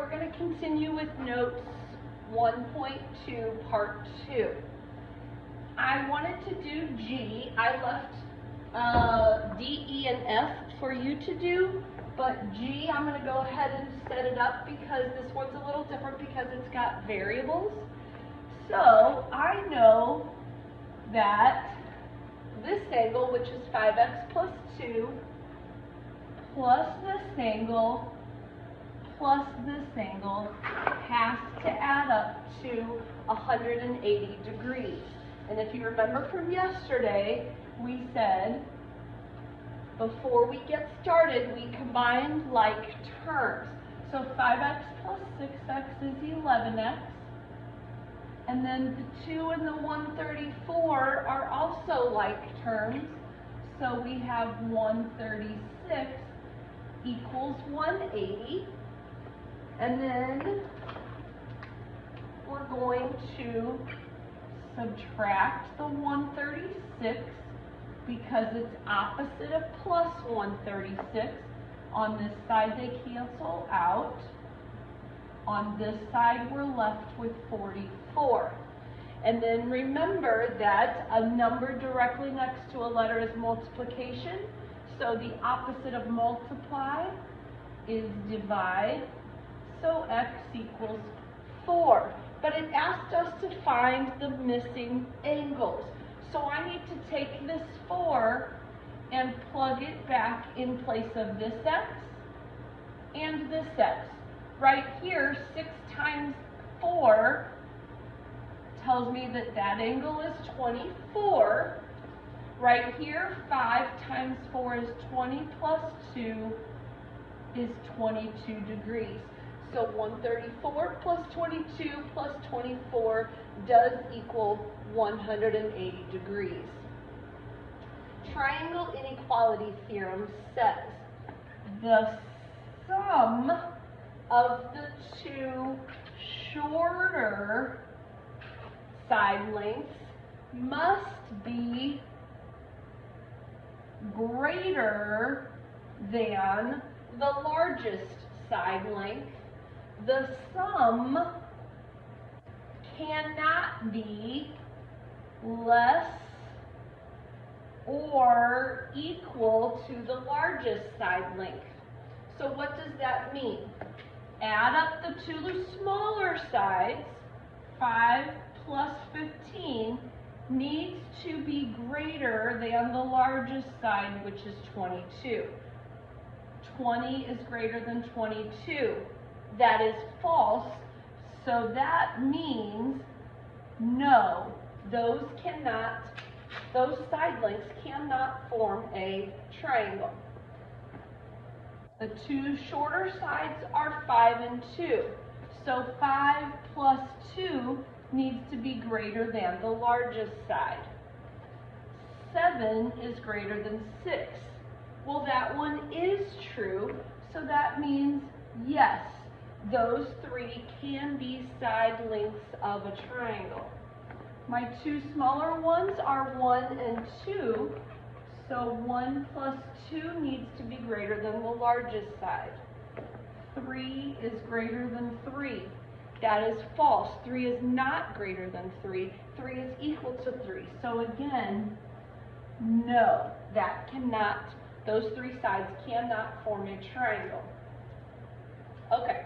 we're going to continue with notes 1.2 part 2. I wanted to do G. I left D, E, and F for you to do, but G I'm going to go ahead and set it up because this one's a little different because it's got variables. So I know that this angle, which is 5x plus 2, plus this angle, plus this angle, has to add up to 180 degrees. And if you remember from yesterday, we said before we get started, we combined like terms. So 5x plus 6x is 11x. And then the 2 and the 134 are also like terms. So we have 136 equals 180. And then we're going to subtract the 136 because it's opposite of plus 136. On this side they cancel out. On this side we're left with 44. And then remember that a number directly next to a letter is multiplication. So the opposite of multiply is divide. So x equals 4. But it asked us to find the missing angles. So I need to take this 4 and plug it back in place of this x and this x. Right here, 6 times 4 tells me that that angle is 24. Right here, 5 times 4 is 20 plus 2 is 22 degrees. So 134 plus 22 plus 24 does equal 180 degrees. Triangle inequality theorem says the sum of the two shorter side lengths must be greater than the largest side length. The sum cannot be less or equal to the largest side length. So what does that mean? Add up the two smaller sides, 5 plus 15, needs to be greater than the largest side, which is 22. 20 is greater than 22. That is false, so that means no, those side lengths cannot form a triangle. The two shorter sides are 5 and 2. So 5 plus 2 needs to be greater than the largest side. 7 is greater than 6. Well, that one is true, so that means yes, those three can be side lengths of a triangle. My two smaller ones are 1 and 2. So 1 plus 2 needs to be greater than the largest side. 3 is greater than 3. That is false. 3 is not greater than 3. 3 is equal to 3. So again, no, that cannot, those three sides cannot form a triangle. Okay,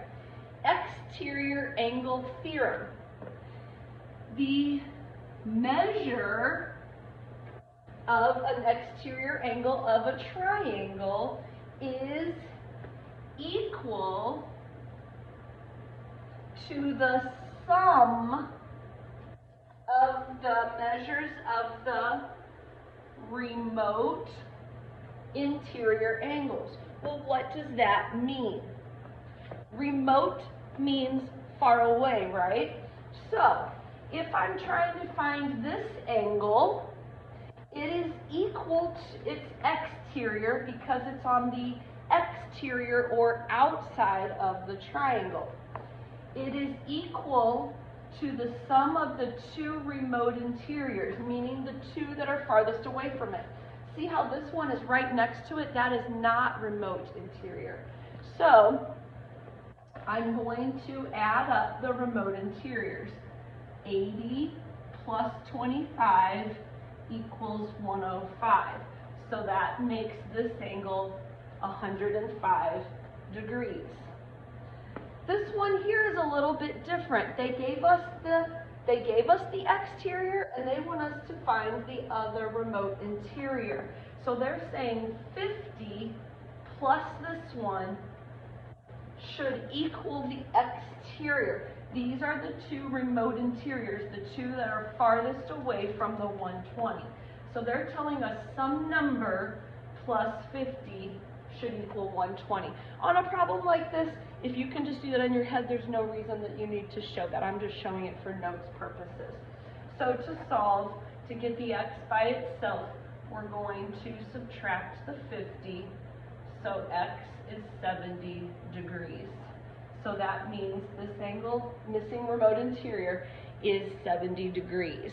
exterior angle theorem. The measure of an exterior angle of a triangle is equal to the sum of the measures of the remote interior angles. Well, what does that mean? Remote means far away, right? So, if I'm trying to find this angle, it is equal to its exterior because it's on the exterior or outside of the triangle. It is equal to the sum of the two remote interiors, meaning the two that are farthest away from it. See how this one is right next to it? That is not remote interior. So I'm going to add up the remote interiors. 80 plus 25 equals 105. So that makes this angle 105 degrees. This one here is a little bit different. They gave us the exterior and they want us to find the other remote interior. So they're saying 50 plus this one should equal the exterior. These are the two remote interiors, the two that are farthest away from the 120. So they're telling us some number plus 50 should equal 120. On a problem like this, if you can just do that in your head, there's no reason that you need to show that. I'm just showing it for notes purposes. So to solve, to get the x by itself, we're going to subtract the 50. So x is 70 degrees. So that means this angle, missing remote interior, is 70 degrees.